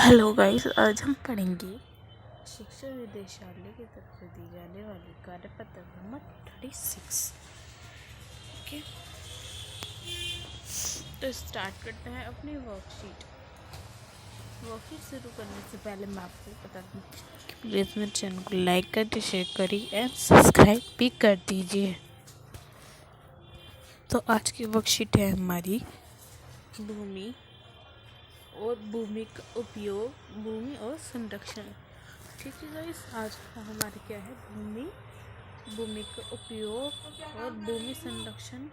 Hello guys, आज हम पढ़ेंगे शिक्षा निदेशालय की तरफ से दी जाने वाली कार्यपत्र नंबर 36। ओके, तो स्टार्ट करते हैं अपनी वर्कशीट शुरू करने से पहले मैं आपको बता दूँ कि प्लीज़ मेरे चैनल को लाइक करके शेयर करिए एंड सब्सक्राइब भी कर दीजिए। तो आज की वर्कशीट है हमारी भूमि और भूमि का उपयोग, भूमि और संरक्षण। ठीक है गाइस, आज का हमारे क्या है, भूमि का उपयोग और भूमि संरक्षण।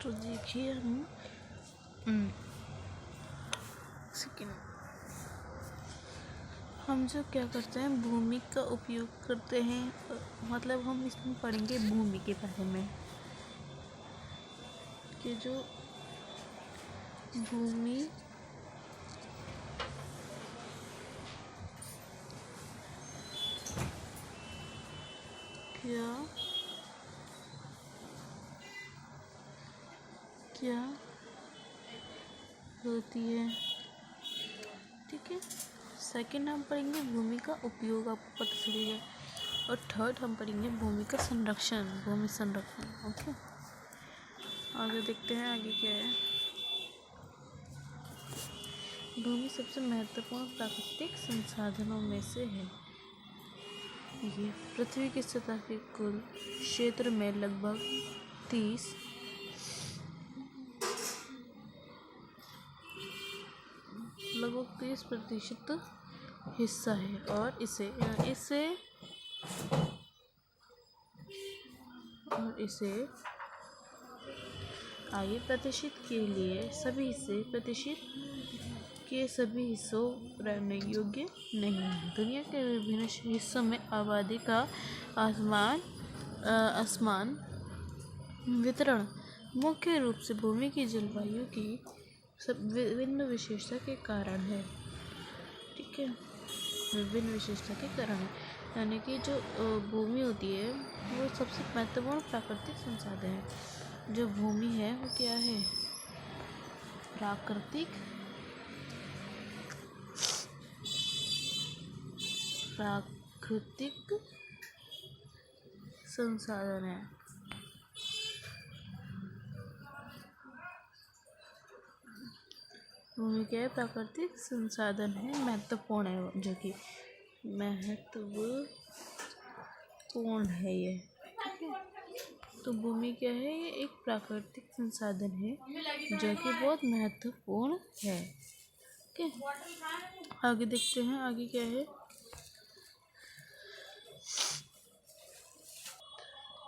तो देखिए हम जो क्या करते हैं, भूमि का उपयोग करते हैं, मतलब हम इसमें पढ़ेंगे भूमि के बारे में कि जो भूमि क्या होती है। ठीक है, सेकंड हम पढ़ेंगे भूमि का उपयोग, आपको पता चल गया। और थर्ड हम पढ़ेंगे भूमि का संरक्षण, भूमि संरक्षण। ओके, आगे देखते हैं आगे क्या है। भूमि सबसे महत्वपूर्ण प्राकृतिक संसाधनों में से है। ये पृथ्वी की सतह के कुल क्षेत्र में लगभग 30% हिस्सा है और इसे आगे प्रतिशत के लिए सभी हिस्सों रहने योग्य नहीं है। दुनिया के विभिन्न हिस्सों में आबादी का असमान वितरण मुख्य रूप से भूमि की जलवायु की विभिन्न विशेषता के कारण है। ठीक है, विभिन्न विशेषता के कारण है, यानी कि जो भूमि होती है वो सबसे महत्वपूर्ण प्राकृतिक संसाधन है। जो भूमि है वो क्या है, प्राकृतिक संसाधन है। भूमि क्या है, प्राकृतिक संसाधन है, महत्वपूर्ण है, जो कि महत्वपूर्ण है ये। तो भूमि क्या है, ये एक प्राकृतिक संसाधन है जो कि बहुत महत्वपूर्ण है। ठीक है, आगे देखते हैं आगे क्या है।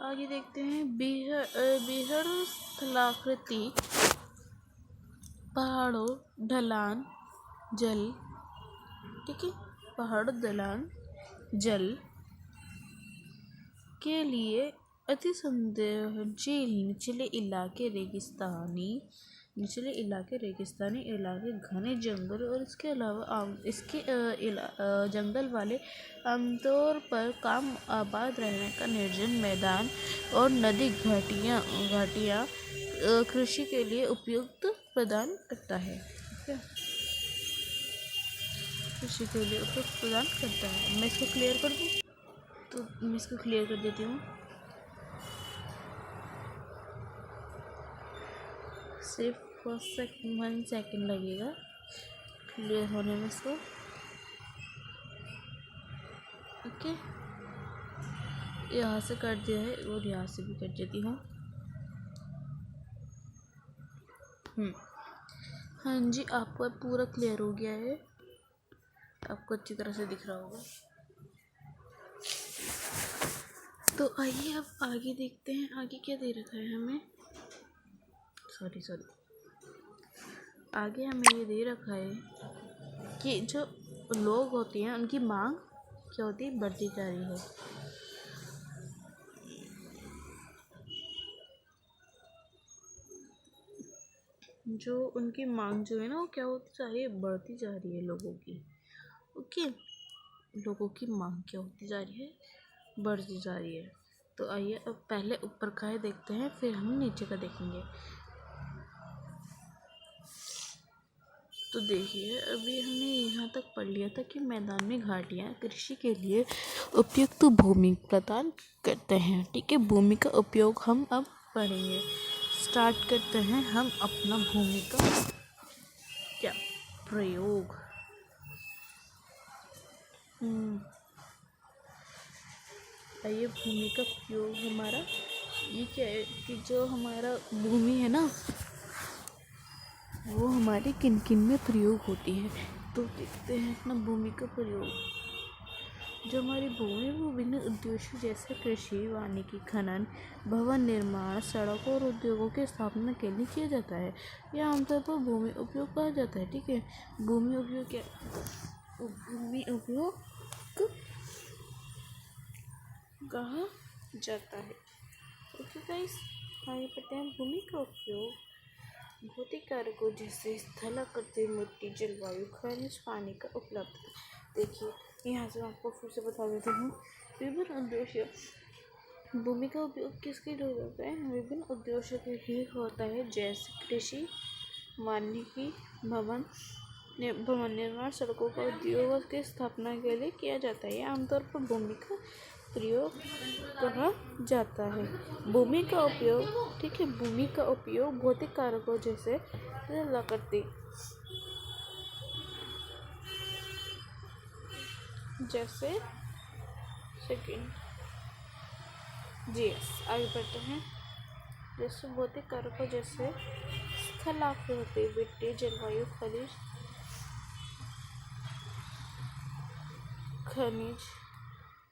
आगे देखते हैं बेहद स्थलाकृति पहाड़ों, ढलान, जल। ठीक है, पहाड़, ढलान, जल के लिए अति संवेदनशील निचले इलाके, रेगिस्तानी इलाके, घने जंगल और इसके अलावा जंगल वाले आमतौर पर कम आबाद रहने का निर्जन मैदान और नदी घाटियाँ कृषि के लिए उपयुक्त प्रदान करता है। कृषि के लिए उपयुक्त प्रदान करता है। मैं इसको क्लियर कर दूँ, तो मैं इसको क्लियर कर देती हूँ। सिर्फ 1 सेकंड लगेगा क्लियर होने में इसको। ओके, यहाँ से कर दिया है और यहाँ से भी कर देती हूँ। हाँ जी, आपका पूरा क्लियर हो गया है, आपको अच्छी तरह से दिख रहा होगा। तो आइए अब आगे देखते हैं आगे क्या दे रखा है हमें। सॉरी आगे हमें ये दे रखा है कि जो लोग होते हैं उनकी मांग क्या होती है, बढ़ती जा रही है। जो उनकी मांग जो है ना, वो क्या होती जा रही है, बढ़ती जा रही है लोगों की। ओके, लोगों की मांग क्या होती जा रही है, बढ़ती जा रही है। तो आइए अब पहले ऊपर का है देखते हैं, फिर हम नीचे का देखेंगे। तो देखिए, अभी हमने यहाँ तक पढ़ लिया था कि मैदान में घाटियाँ कृषि के लिए उपयुक्त भूमि प्रदान करते हैं। ठीक है, भूमि का उपयोग हम अब पढ़ेंगे। स्टार्ट करते हैं हम अपना भूमि का क्या प्रयोग। आइए, भूमि का प्रयोग हमारा ये क्या है कि जो हमारा भूमि है ना, वो हमारे किन किन में प्रयोग होती है। तो देखते हैं अपना भूमि का प्रयोग। जो हमारी भूमि वो विभिन्न उद्देश्यों जैसे कृषि, वानिकी, खनन, भवन निर्माण, सड़कों और उद्योगों की स्थापना के लिए किया जाता है। यह आमतौर पर भूमि उपयोग कहा जाता है। ठीक है, भूमि उपयोग क्या, भूमि उपयोग कहा जाता है। ओके गाइस, आगे बढ़ते हैं। भूमि का उपयोग भौतिक कारकों जैसे स्थलाकृति, मिट्टी, जलवायु, खनिज, पानी का उपलब्ध। देखिए, यहाँ से मैं आपको फिर से बता देती हूँ। विभिन्न उद्देश्य, भूमि का उपयोग किसके लिए होता है? विभिन्न उद्देश्यों के लिए होता है, जैसे कृषि, वानिकी, भवन निर्माण, सड़कों का उद्योगों की स्थापना के लिए किया जाता है। यह आमतौर पर भूमि का प्रयोग कहा जाता है। भूमि का उपयोग, ठीक है, भूमि का उपयोग भौतिक कारकों जैसे स्थलाकृति, जैसे सेकेंड आगे बढ़ते हैं। जैसे भौतिक कारकों जैसे स्थलाकृति, मिट्टी, जलवायु, खनिज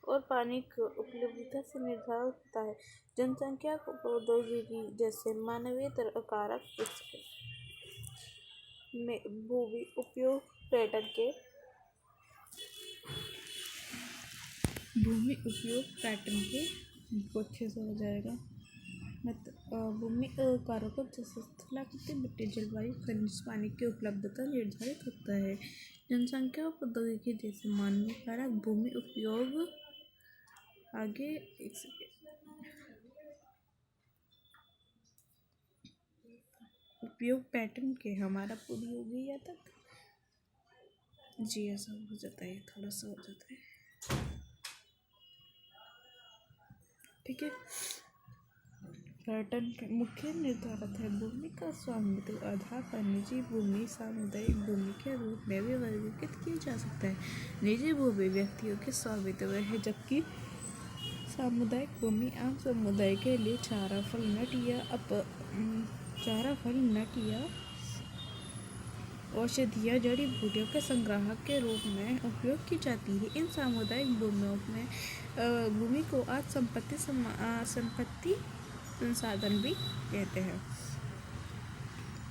और पानी की उपलब्धता से निर्धारित होता है। जनसंख्या को प्रौद्योगिकी जैसे मानवीय कारक में भूमि उपयोग पैटर्न के अच्छे से हो जाएगा। भूमि कारकों जैसे स्थलाकृति, मिट्टी, जलवायु, खनिज, पानी की उपलब्धता निर्धारित होता है। जनसंख्या और प्रौद्योगिकी जैसे मानवीय कारक भूमि उपयोग आगे एक सेकेंड उपयोग पैटर्न के हमारा पूरी हो गई यहाँ तक। जी, ऐसा हो जाता है, थोड़ा सा हो जाता है। ठीक है, पैटर्न के मुख्य निर्धारक है। भूमि का स्वामित्व आधार पर निजी भूमि, सामुदायिक भूमि के रूप में भी वर्गीकृत किया जा सकता है। निजी भूमि व्यक्तियों के स्वामित्व है, जबकि सामुदायिक भूमि आम समुदाय के लिए चारा, फल, नट या औषधियाँ, जड़ी बूटियों के संग्राहक के रूप में उपयोग की जाती है। इन सामुदायिक भूमियों में भूमि को आज संपत्ति संसाधन भी कहते हैं।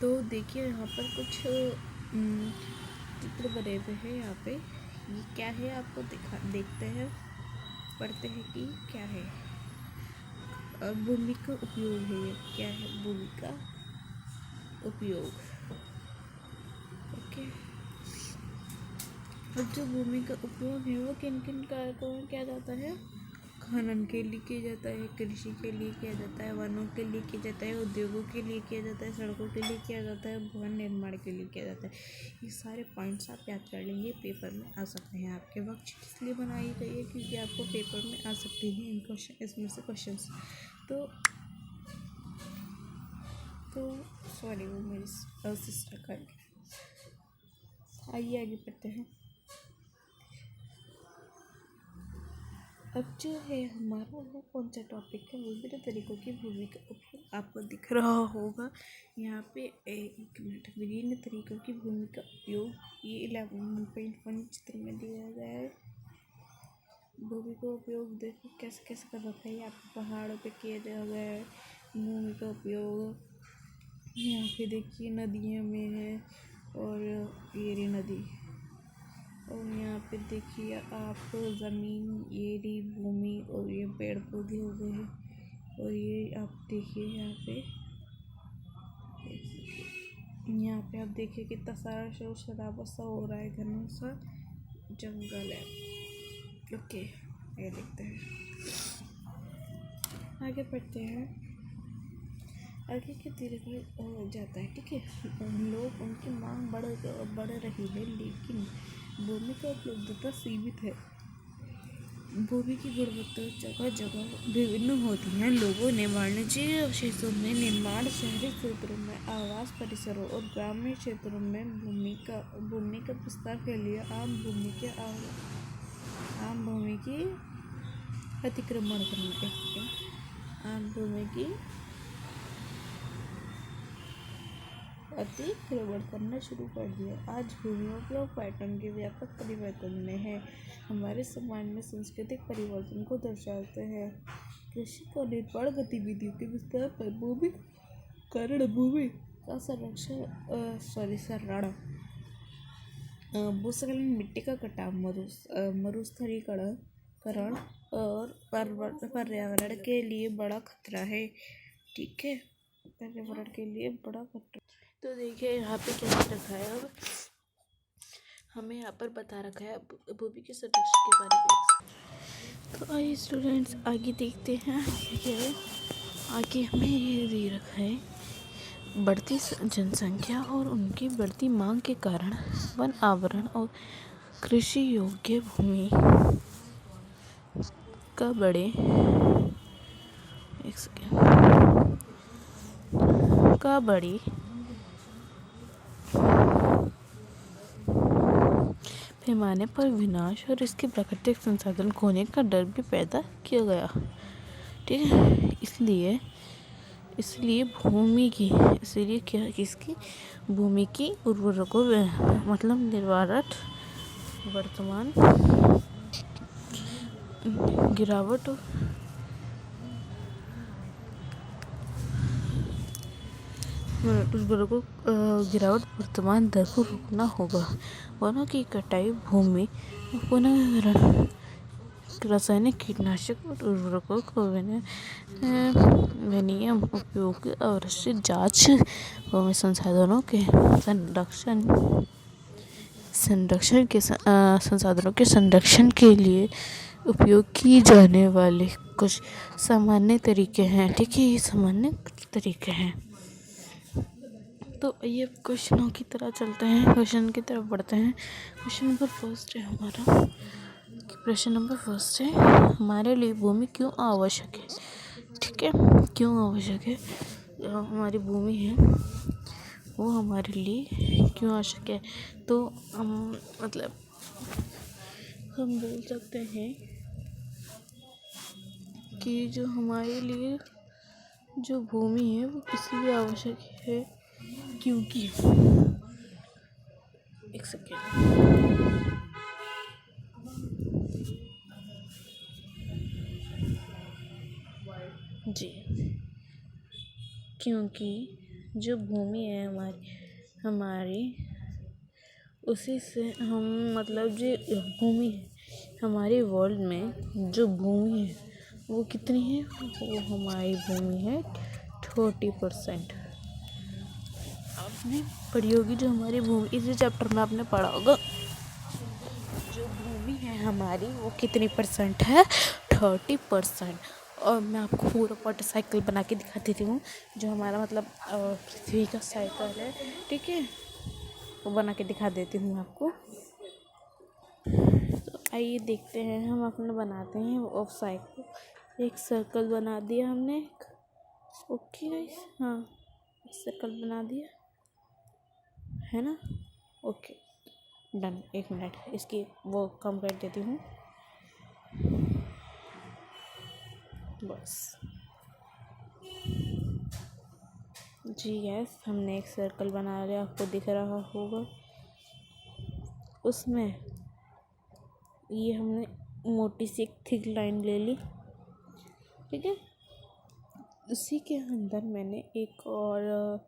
तो देखिए, यहाँ पर कुछ चित्र बने हुए हैं। यहाँ पे ये क्या है आपको देखते हैं, पढ़ते हैं कि क्या है। भूमि का उपयोग है, ये क्या है? भूमि का उपयोग। ओके, अब जो भूमि का उपयोग है वो किन किन कारकों में किया जाता है? खनन के लिए किया जाता है, कृषि के लिए किया जाता है, वनों के लिए किया जाता है, उद्योगों के लिए किया जाता है, सड़कों के लिए किया जाता है, भवन निर्माण के लिए किया जाता है। ये सारे पॉइंट्स आप याद कर लेंगे, पेपर में आ सकते हैं। आपके वर्कशीट इसलिए बनाई गई है क्योंकि आपको पेपर में आ सकते हैं इन क्वेश्चन, इसमें से क्वेश्चंस। तो सॉरी, वो मेरी सिस्टर कर गया। आइए आगे बढ़ते हैं। अब जो है हमारा वो कौन सा टॉपिक है? विभिन्न तरीकों की भूमि का उपयोग आपको दिख रहा होगा यहाँ पे। एक मिनट, विभिन्न तरीकों की भूमि का उपयोग, ये 11.1 चित्र में दिया गया है। भूमि का उपयोग देखो कैसे कैसे कर रखा है। यहाँ पे पहाड़ों पे किया गया है भूमि का उपयोग। यहाँ पे देखिए नदियों में है, और ये रही नदी, और यहाँ पे देखिए आप ज़मीन, ये रही भूमि, और ये पेड़ पौधे हो गए हैं। और ये आप देखिए यहाँ पे आप देखिए कितना सारा शोर शराबा सा हो रहा है, घना सा जंगल है। ओके, ये देखते हैं, आगे बढ़ते हैं। आगे की दीर्घायु हो जाता है। ठीक है, लोग उनकी मांग बढ़ रही है, लेकिन भूमि का उपलब्धता सीमित है। भूमि की गुणवत्ता जगह जगह विभिन्न होती है। लोगों ने वाणिज्यिक अवशेषों में निर्माण, शहरी क्षेत्रों में आवास परिसरों और ग्रामीण क्षेत्रों में भूमि का विस्तार के लिए आम भूमि की अतिक्रमण करना शुरू कर दिया। आज भूमि उपयोग पैटर्न के व्यापक परिवर्तन में है, हमारे समाज में सांस्कृतिक परिवर्तन को दर्शाते हैं। कृषि और निर्माण गतिविधियों के विस्तार पर भूमि का संरक्षण, भूस्खलन, मिट्टी का कटाव, मरुस्थलीकरण और पर्यावरण के लिए बड़ा खतरा है। ठीक है, पर्यावरण के लिए बड़ा खतरा। तो देखिए यहाँ पे क्या रखा है, अब हमें यहाँ पर बता रखा है भूमि के संरक्षण के बारे में। तो आइए स्टूडेंट्स आगे देखते हैं क्या है। आगे हमें ये दे रखा है, बढ़ती जनसंख्या और उनकी बढ़ती मांग के कारण वन आवरण और कृषि योग्य भूमि का बड़ी पैमाने पर विनाश और इसके प्राकृतिक संसाधन खोने का डर भी पैदा किया गया। ठीक है, इसलिए भूमि की उर्वरकों मतलब निर्वारक वर्तमान गिरावट वर्तमान दर को रोकना होगा। वनों की कटाई, भूमि पुनर्भरण, रासायनिक कीटनाशक और उर्वरकों को विनियम उपयोग, आवश्यक जांच, भूमि संसाधनों के संरक्षण के लिए उपयोग की जाने वाले कुछ सामान्य तरीके हैं। ठीक है, ये सामान्य तरीके हैं। तो ये क्वेश्चनों की तरह चलते हैं, क्वेश्चन की तरफ बढ़ते हैं। क्वेश्चन नंबर फर्स्ट है हमारे लिए भूमि क्यों आवश्यक है। ठीक है, क्यों आवश्यक है, हमारी भूमि है वो हमारे लिए क्यों आवश्यक है। तो हम बोल सकते हैं कि जो हमारे लिए जो भूमि है वो इसलिए आवश्यक है क्योंकि एक सेकेंड, जी, क्योंकि जो भूमि है हमारी उसी से हम जो भूमि है हमारे वर्ल्ड में, जो भूमि है वो कितनी है, वो हमारी भूमि है 30%। आपने पढ़ी होगी जो हमारी भूमि, इसी चैप्टर में आपने पढ़ा होगा जो भूमि है हमारी वो कितनी परसेंट है, 30%। और मैं आपको पूरा मोटरसाइकिल बना के दिखा देती हूँ, जो हमारा पृथ्वी का साइकिल है। ठीक है, वो बना के दिखा देती हूँ आपको। तो आइए देखते हैं, हम अपने बनाते हैं ऑफ साइकिल। एक सर्कल बना दिया हमने, ओके गाइस, हाँ एक सर्कल बना दिया है ना, ओके डन। 1 मिनट इसकी वो कम कर देती हूँ बस। जी यस, हमने एक सर्कल बना लिया, आपको दिख रहा होगा। उसमें ये हमने मोटी सी एक थिक लाइन ले ली। ठीक है, उसी के अंदर मैंने एक और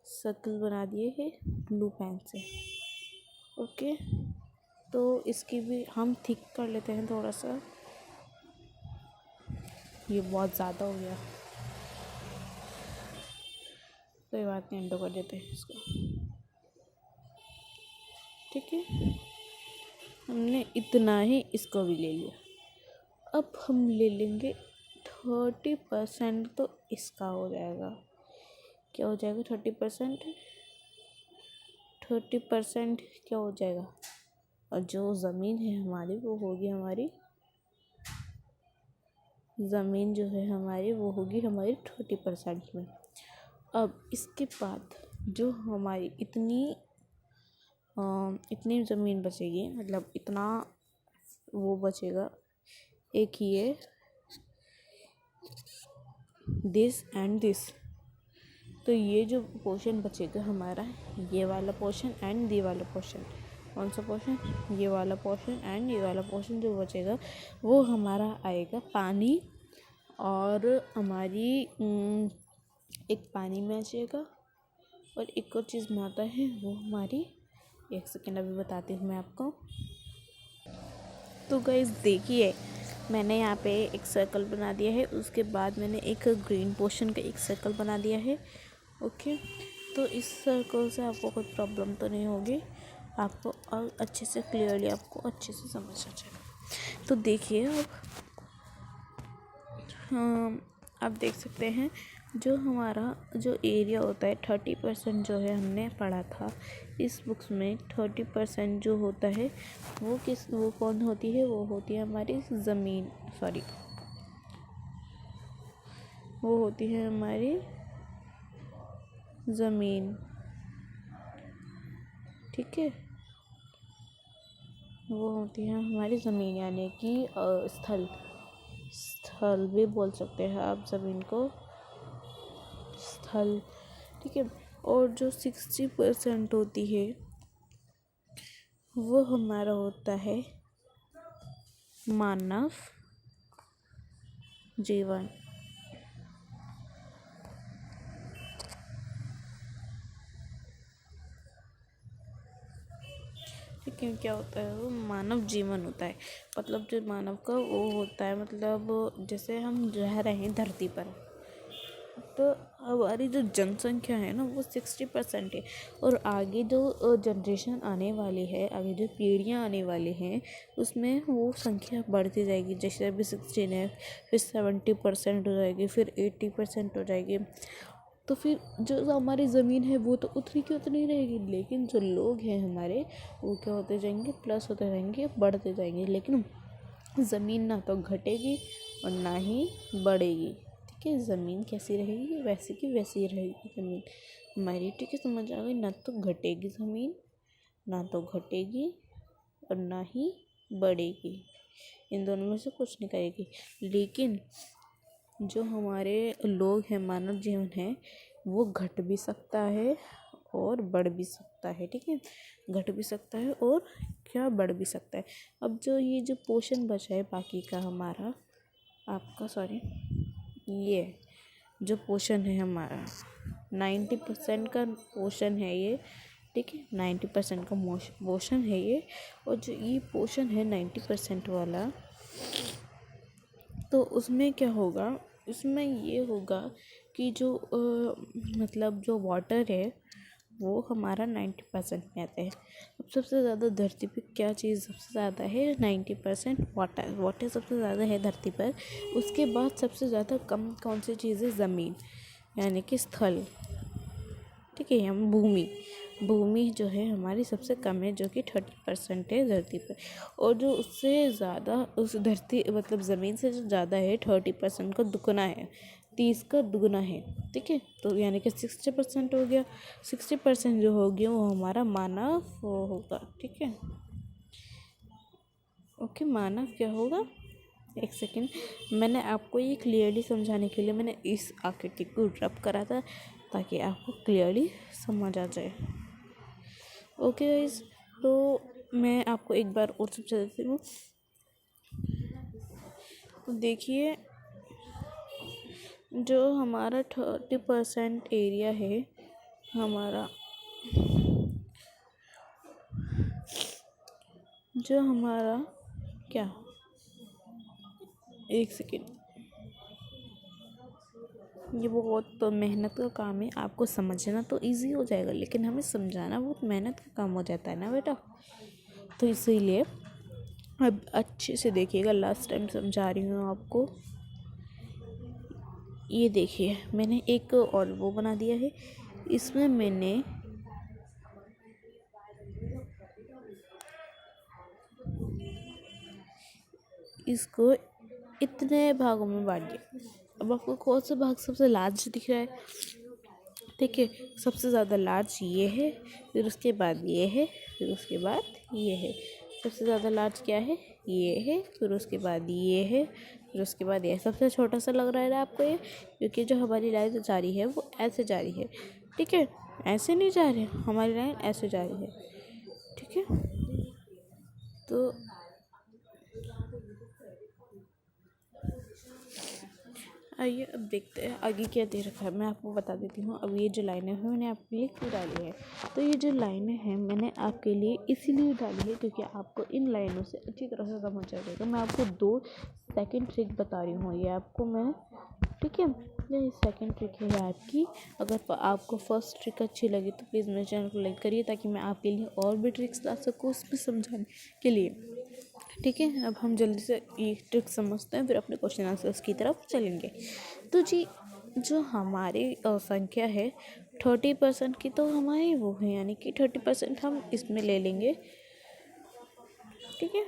सर्कल बना दिए है ब्लू पेन से। ओके, तो इसकी भी हम थिक कर लेते हैं थोड़ा सा, ये बहुत ज़्यादा हो गया, कोई बात नहीं, एंडो कर देते हैं इसको। ठीक है, हमने इतना ही इसको भी ले लिया। अब हम ले लेंगे 30%, तो इसका हो जाएगा क्या हो जाएगा 30%, 30% क्या हो जाएगा, और जो ज़मीन है हमारी वो होगी हमारी ज़मीन जो है हमारी वो होगी हमारी 30% में। अब इसके बाद जो हमारी इतनी ज़मीन बचेगी, मतलब इतना वो बचेगा, एक ये दिस एंड दिस, तो ये जो पोर्शन बचेगा हमारा, ये वाला पोर्शन एंड ये वाला पोर्शन, कौन सा पोर्शन, ये वाला पोर्शन एंड ये वाला पोर्शन जो बचेगा वो हमारा आएगा पानी, और हमारी एक पानी में आ जाएगा, और एक और चीज़ में आता है वो हमारी, एक सेकेंड अभी बताती हूँ मैं आपको। तो गाइस देखिए, मैंने यहाँ पे एक सर्कल बना दिया है, उसके बाद मैंने एक ग्रीन पोर्शन का एक सर्कल बना दिया है। ओके, तो इस सर्कल से आपको कोई प्रॉब्लम तो नहीं होगी, आपको और अच्छे से क्लियरली आपको अच्छे से समझ आ जाएगा। तो देखिए अब आप देख सकते हैं जो हमारा जो एरिया होता है 30% जो है हमने पढ़ा था इस बुक्स में, 30% जो होता है वो कौन होती है, वो होती है हमारी ज़मीन, सॉरी वो होती है हमारी ज़मीन, ठीक है, वो होती है हमारी ज़मीन, यानी कि स्थल भी बोल सकते हैं आप ज़मीन को, स्थल, ठीक है। और जो 60% होती है वो हमारा होता है मानव जीवन, ठीक है। क्या होता है वो मानव जीवन होता है, मतलब जो मानव का वो होता है, मतलब जैसे हम रह रहे हैं धरती पर, तो हमारी जो जनसंख्या है ना वो 60% है, और आगे जो जनरेशन आने वाली है, आगे जो पीढ़ियाँ आने वाली हैं उसमें वो संख्या बढ़ती जाएगी, जैसे अभी 16 है, फिर 70% हो जाएगी, फिर 80% हो जाएगी, तो फिर जो हमारी ज़मीन है वो तो उतनी की उतनी रहेगी, लेकिन जो लोग हैं हमारे वो क्या होते जाएंगे, प्लस होते जाएंगे, बढ़ते जाएंगे, लेकिन ज़मीन ना तो घटेगी और ना ही बढ़ेगी, ठीक है। ज़मीन कैसी रहेगी, वैसी की वैसी रहेगी ज़मीन हमारी, ठीक है, समझ आ गई, ना तो घटेगी ज़मीन, ना तो घटेगी और ना ही बढ़ेगी, इन दोनों में से कुछ नहीं करेगी। लेकिन जो हमारे लोग हैं, मानव जीवन है, वो घट भी सकता है और बढ़ भी सकता है, ठीक है, घट भी सकता है और क्या बढ़ भी सकता है। अब जो ये जो पोर्शन बचा है बाकी का हमारा, आपका सॉरी, ये जो पोर्शन है हमारा 90% का पोर्शन है ये, ठीक है, 90% का पोर्शन है ये, और जो ये पोर्शन है 90% वाला, तो उसमें क्या होगा, इसमें ये होगा कि जो मतलब जो वाटर है वो हमारा 90% में आता है। अब सबसे ज़्यादा धरती पे क्या चीज़ सबसे ज़्यादा है, 90% वाटर, वाटर सबसे ज़्यादा है धरती पर, उसके बाद सबसे ज़्यादा कम कौन सी चीज़ है, ज़मीन, यानी कि स्थल, ठीक है, हम भूमि जो है हमारी सबसे कम है, जो कि 30% है धरती पर, और जो उससे ज़्यादा उस धरती मतलब ज़मीन से जो ज़्यादा है 30% का दुगना है, 30 का दुगना है, ठीक है, तो यानी कि 60% हो गया, 60% जो हो गया वो हमारा मानव वो होगा, ठीक है। ओके, मानव क्या होगा, एक सेकेंड, मैंने आपको ये क्लियरली समझाने के लिए मैंने इस आकृति को रब करा था ताकि आपको क्लियरली समझ आ जाए। ओके गाइस, तो मैं आपको एक बार और समझा देती हूँ। तो देखिए, जो हमारा 30% एरिया है हमारा, जो हमारा क्या, एक सेकेंड, ये बहुत तो मेहनत का काम है, आपको समझना तो इजी हो जाएगा लेकिन हमें समझाना बहुत मेहनत का काम हो जाता है ना बेटा, तो इसीलिए अब अच्छे से देखिएगा, लास्ट टाइम समझा रही हूँ आपको। ये देखिए मैंने एक और वो बना दिया है। इसमें मैंने इसको इतने भागों में बांट दिया। अब आपको कौन सा भाग सबसे लार्ज दिख रहा है? ठीक है, सबसे ज़्यादा लार्ज ये है, फिर उसके बाद ये है, फिर उसके बाद ये है। सबसे ज़्यादा लार्ज क्या है? ये है, फिर उसके बाद ये है, फिर उसके बाद ये। सबसे छोटा सा लग रहा है ना आपको ये? क्योंकि जो हमारी लाइन जा रही है वो ऐसे जा रही है। ठीक है, ऐसे नहीं जा रही, हमारी लाइन ऐसे जा रही है। ठीक है, तो आइए अब देखते हैं आगे क्या दे रखा है। मैं आपको बता देती हूँ। अब ये जो लाइनें हैं मैंने आपके लिए क्यों डाली है। तो ये जो लाइनें हैं मैंने आपके लिए इसीलिए डाली है क्योंकि आपको इन लाइनों से अच्छी तरह से समझ आ जाएगा। मैं आपको 2 सेकंड ट्रिक बता रही हूँ ये आपको मैं। ठीक है, ये सेकंड ट्रिक है आपकी। अगर आपको फर्स्ट ट्रिक अच्छी लगी तो प्लीज़ मेरे चैनल को लाइक करिए ताकि मैं आपके लिए और भी ट्रिक्स ला सकूँ उसमें समझाने के लिए। ठीक है, अब हम जल्दी से ये ट्रिक समझते हैं, फिर अपने क्वेश्चन आंसर्स की तरफ चलेंगे। तो जी, जो हमारी संख्या है 30% की, तो हमारी वो है, यानी कि 30% हम इसमें ले लेंगे। ठीक है,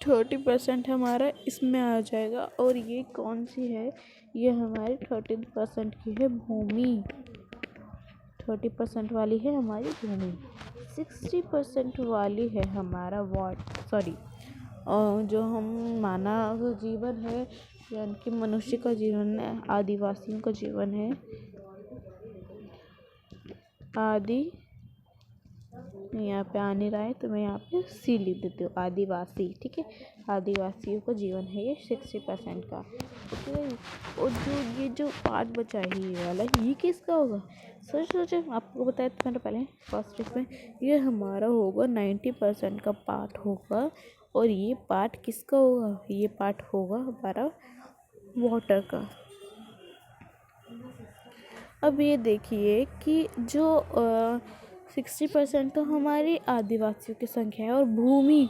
30% हमारा इसमें आ जाएगा। और ये कौन सी है? ये हमारी 30% की है भूमि। 30% वाली है हमारी भूमि। 60% वाली है हमारा जो हम मानव जीवन है, यानी कि मनुष्य का जीवन है, आदिवासियों का जीवन है। यहाँ पे आ नहीं रहा है तो मैं यहाँ पे सी लिख देती हूँ, आदिवासी। ठीक है, आदिवासियों का जीवन है ये 60% का। ओके, और जो ये जो पार्ट बचा है ये वाला, ये किसका होगा? सोचे आपको बताया था मैंने पहले फर्स्ट ट्रिक में, ये हमारा होगा 90% का पार्ट होगा। और ये पार्ट किसका होगा? ये पार्ट होगा हमारा वाटर का। अब ये देखिए कि जो 60% तो हमारी आदिवासियों की संख्या है, और भूमि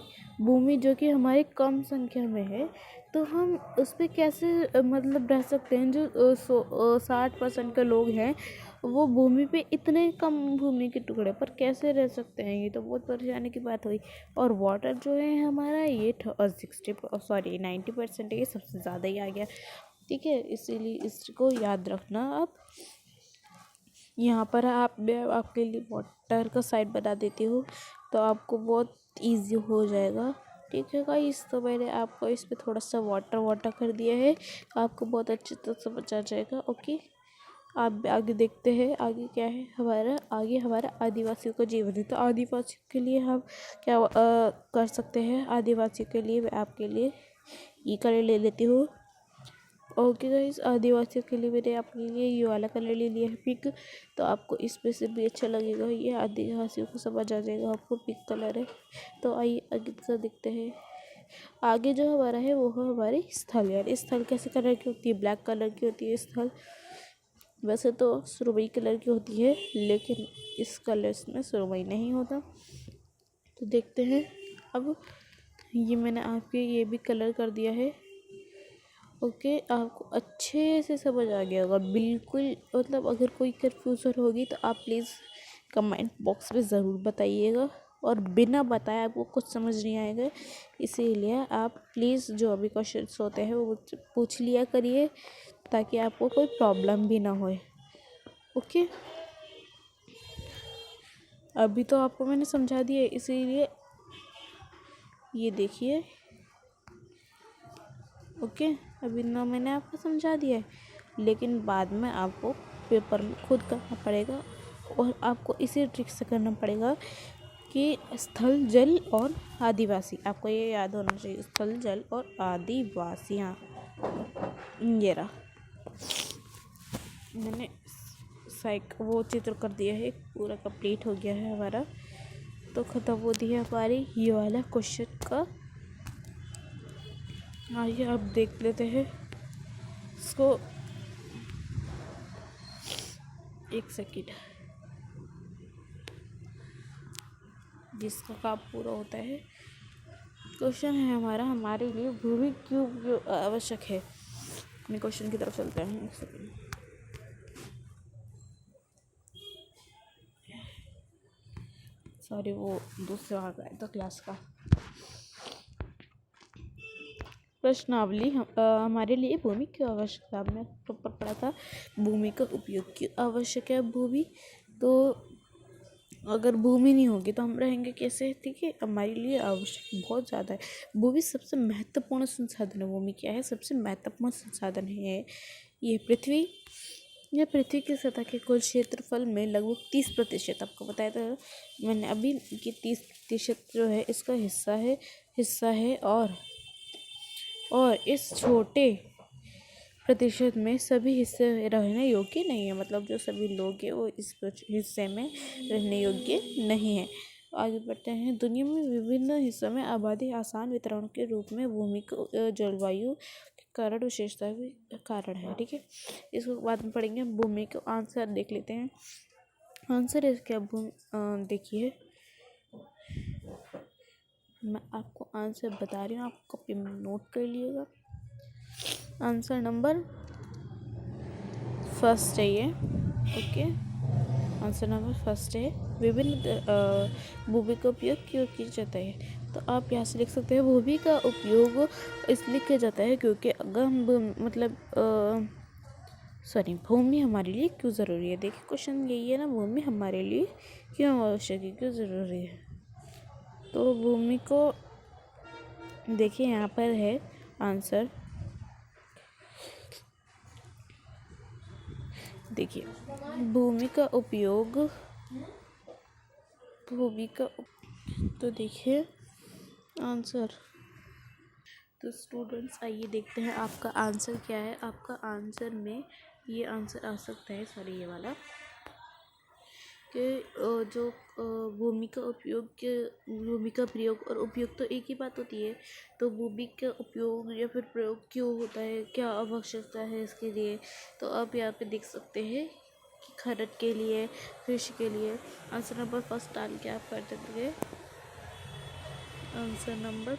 जो कि हमारी कम संख्या में है, तो हम उस पर कैसे मतलब रह सकते हैं? जो 60% के लोग हैं वो भूमि पे इतने कम भूमि के टुकड़े पर कैसे रह सकते हैं? ये तो बहुत परेशानी की बात हुई। और वाटर जो है हमारा ये 90% है, ये सबसे ज़्यादा ही आ गया। ठीक है, इसीलिए इसको याद रखना आप। यहाँ पर मैं आपके लिए वाटर का साइड बना देती हूँ तो आपको बहुत इजी हो जाएगा। ठीक है गाइस, तो मैंने आपको इस पे थोड़ा सा वाटर कर दिया है, आपको बहुत अच्छी तरह समझ आ जाएगा। ओके, आप आगे देखते हैं आगे क्या है आगे हमारा आदिवासियों का जीवन है। तो आदिवासियों के लिए हम क्या कर सकते हैं? आदिवासियों के लिए मैं आपके लिए ये कलर ले लेती हूँ। ओके गाइस, आदिवासियों के लिए मैंने आपके लिए ये वाला कलर ले लिया है, पिंक। तो आपको इस पे से भी अच्छा लगेगा, ये आदिवासियों को समझ आ जाएगा आपको पिंक कलर है। तो आइए आगे से देखते हैं। आगे जो हमारा है वो है हमारी स्थल। यार स्थल कैसे कलर की होती है? ब्लैक कलर की होती है स्थल। वैसे तो सुरमई कलर की होती है, लेकिन इस कलर्स में सुरमई नहीं होता। तो देखते हैं। अब ये मैंने आपके ये भी कलर कर दिया है। ओके, आपको अच्छे से समझ आ गया होगा बिल्कुल। मतलब अगर कोई कन्फ्यूज़न होगी तो आप प्लीज़ कमेंट बॉक्स में ज़रूर बताइएगा, और बिना बताए आपको कुछ समझ नहीं आएगा। इसीलिए आप प्लीज़ जो अभी क्वेश्चंस होते हैं वो मुझसे पूछ लिया करिए ताकि आपको कोई प्रॉब्लम भी ना होए। ओके, अभी तो आपको मैंने समझा दिया, इसीलिए ये देखिए। ओके, अभी ना मैंने आपको समझा दिया है, लेकिन बाद में आपको पेपर में खुद करना पड़ेगा, और आपको इसी ट्रिक से करना पड़ेगा कि स्थल, जल और आदिवासी। आपको ये याद होना चाहिए, स्थल, जल और आदिवासी। हाँ, ये रहा, मैंने वो चित्र कर दिया है, पूरा कंप्लीट हो गया है हमारा। तो ख़त्म होती है हमारी ये वाला क्वेश्चन का। आइए अब देख लेते हैं इसको। एक सेकेंड, जिसका काम पूरा होता है। क्वेश्चन है हमारा, हमारे लिए भूमि क्यों आवश्यक है? अपने क्वेश्चन की तरफ चलते हैं। एक सेकेंड। सॉरी, वो दूसरा आ गया था क्लास का। प्रश्नावली हमारे लिए भूमि क्यों आवश्यक है। हमने प्रॉपर पढ़ा था भूमि का उपयोग क्यों आवश्यक है। भूमि तो अगर भूमि नहीं होगी तो हम रहेंगे कैसे। ठीक है, हमारे लिए आवश्यक बहुत ज़्यादा है। भूमि सबसे महत्वपूर्ण संसाधन है। भूमि क्या है, सबसे महत्वपूर्ण संसाधन है। ये पृथ्वी की सतह के कुल क्षेत्रफल में लगभग 30%, आपको बताया था मैंने अभी कि 30% जो है इसका हिस्सा है और इस छोटे प्रतिशत में सभी हिस्से रहने योग्य नहीं है। मतलब जो सभी लोग हैं वो इस हिस्से में रहने योग्य नहीं है। आगे बढ़ते हैं। दुनिया में विभिन्न हिस्सों में आबादी आसान वितरण के रूप में भूमि को जलवायु के कारण विशेषता भी कारण है। ठीक है, इसको बाद में पढ़ेंगे। भूमि को आंसर देख लेते हैं। आंसर इसका देखिए, मैं आपको आंसर बता रही हूँ, आप कॉपी में नोट कर लीजिएगा। आंसर नंबर फर्स्ट है ये। ओके, आंसर नंबर फर्स्ट है। विभिन्न भूमि का उपयोग क्यों किया जाता है। तो आप यहाँ से लिख सकते हैं भूमि का उपयोग इसलिए किया जाता है क्योंकि अगर हम भूमि हमारे लिए क्यों ज़रूरी है। देखिए क्वेश्चन यही है ना, भूमि हमारे लिए क्यों आवश्यक है, क्यों ज़रूरी है। तो भूमि को देखिए यहाँ पर है आंसर। देखिए भूमि का उपयोग तो देखिए आंसर। तो स्टूडेंट्स आइए देखते हैं आपका आंसर क्या है। आपका आंसर में ये आंसर आ सकता है, सॉरी ये वाला, कि जो भूमि का प्रयोग और उपयोग तो एक ही बात होती है। तो भूमि का उपयोग या फिर प्रयोग क्यों होता है, क्या आवश्यकता है इसके लिए। तो आप यहाँ पे देख सकते हैं कि खनन के लिए, कृषि के लिए। आंसर नंबर फर्स्ट डाल के आप कर देंगे। Answer number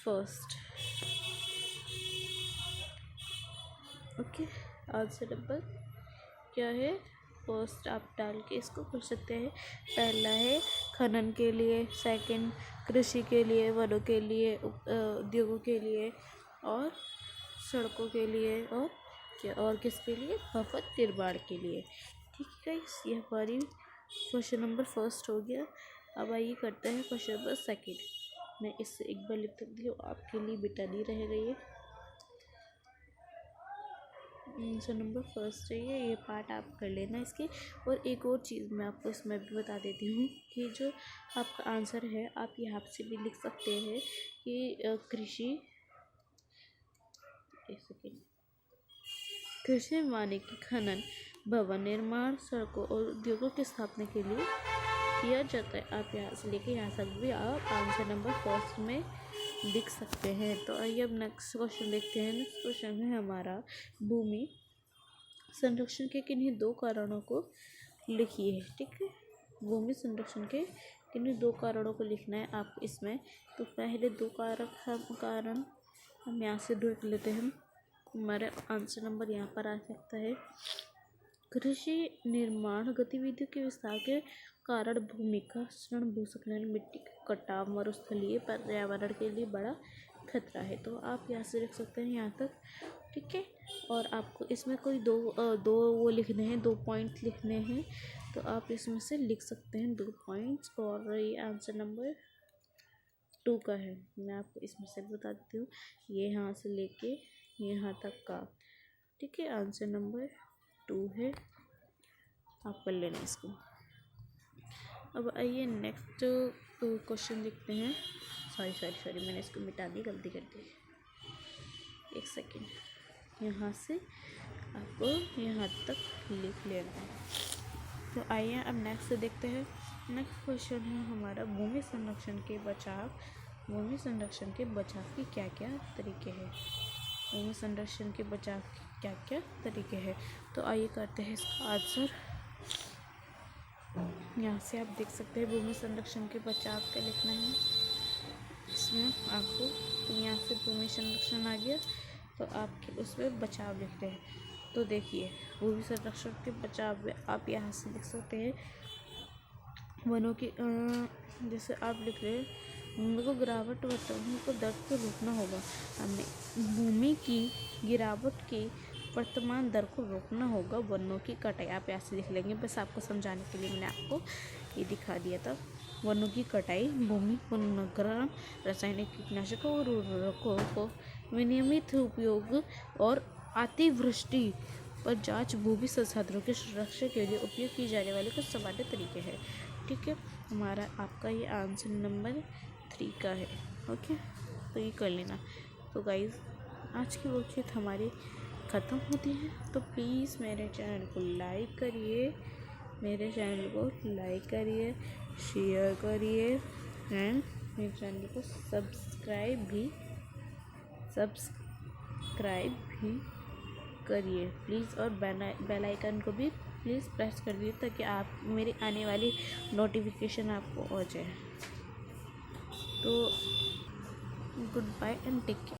first. Okay, answer number क्या है, फर्स्ट आप डाल के इसको कर सकते हैं। पहला है खनन के लिए, सेकंड कृषि के लिए, वनों के लिए, उद्योगों के लिए और सड़कों के लिए, और क्या और किसके लिए, भवन निर्माण के लिए। ठीक है गाइस, ये हमारी क्वेश्चन नंबर फर्स्ट हो गया। अब आइए करते हैं क्वेश्चन नंबर सेकंड। मैं इससे एक बार लिख देती हूँ, आपके लिए बेटा नहीं रह गई है। आंसर नंबर फर्स्ट है ये पार्ट आप कर लेना इसकी। और एक और चीज़ मैं आपको इसमें भी बता देती हूँ कि जो आपका आंसर है आप यहाँ से भी लिख सकते हैं कि कृषि माने की खनन, भवन निर्माण, सड़कों और उद्योगों की स्थापना के लिए किया जाता है। आप यहाँ से लेके यहाँ तक भी आप आंसर नंबर फर्स्ट में लिख सकते हैं। तो आइए अब नेक्स्ट क्वेश्चन देखते हैं। नेक्स्ट क्वेश्चन है हमारा, भूमि संरक्षण के किन्हीं दो कारणों को लिखिए। ठीक है, भूमि संरक्षण के किन्हीं दो कारणों को लिखना है आप इसमें। तो पहले दो कारण हम यहाँ से ढूंढ लेते हैं। हमारा आंसर नंबर यहाँ पर आ सकता है, कृषि निर्माण गतिविधियों के विस्तार के कारण भूमि का क्षरण, भूस्खलन, मिट्टी का कटाव, मरुस्थलीय पर्यावरण के लिए बड़ा खतरा है। तो आप यहाँ से लिख सकते हैं यहाँ तक। ठीक है, और आपको इसमें कोई दो वो लिखने हैं, 2 पॉइंट्स लिखने हैं। तो आप इसमें से लिख सकते हैं 2 पॉइंट्स। और ये आंसर नंबर 2 का है। मैं आपको इसमें से बता देती हूँ, ये यहाँ से लेके यहाँ तक का। ठीक है, आंसर नंबर 2 है, आप कर लेना इसको। अब आइए नेक्स्ट क्वेश्चन देखते हैं। सॉरी मैंने इसको मिटा दी, गलती कर दी। एक सेकेंड, यहाँ से आपको यहाँ तक लिख लेना है। तो आइए अब नेक्स्ट देखते हैं। नेक्स्ट क्वेश्चन है हमारा, भूमि संरक्षण के बचाव के क्या क्या तरीके हैं। भूमि संरक्षण के बचाव के क्या क्या तरीके हैं। तो आइए करते हैं इसका आंसर। यहाँ से आप देख सकते हैं भूमि संरक्षण के बचाव का लिखना है। इसमें आपको तो यहाँ से भूमि संरक्षण आ गया, तो आपके उसमें बचाव लिख रहे हैं। तो देखिए भूमि संरक्षण के बचाव में आप यहाँ से लिख सकते हैं वनों की जैसे आप लिख रहे हैं भूमि को गिरावट वर्तमान को दर को रोकना होगा। हमें भूमि की गिरावट की वर्तमान दर को रोकना होगा, वनों की कटाई आप यहाँ से लिख लेंगे। बस आपको समझाने के लिए मैंने आपको ये दिखा दिया था। वनों की कटाई, भूमि पुनर्ग्रहण, रासायनिक कीटनाशकों और उर्वरकों को विनियमित उपयोग और अतिवृष्टि पर जांच भूमि संसाधनों की सुरक्षा के लिए उपयोग की जाने वाले कुछ सामान्य तरीके हैं। ठीक है, हमारा आपका ये आंसर नंबर 3 का है। ओके, तो ये कर लेना। तो गाइस आज की वर्कशीट हमारी ख़त्म होती है, तो प्लीज़ मेरे चैनल को लाइक करिए, शेयर करिए एंड मेरे चैनल को सब्सक्राइब भी करिए प्लीज़, और बेल आइकन को भी प्लीज़ प्रेस कर दीजिए ताकि आप मेरी आने वाली नोटिफिकेशन आपको हो जाए। तो goodbye and take care.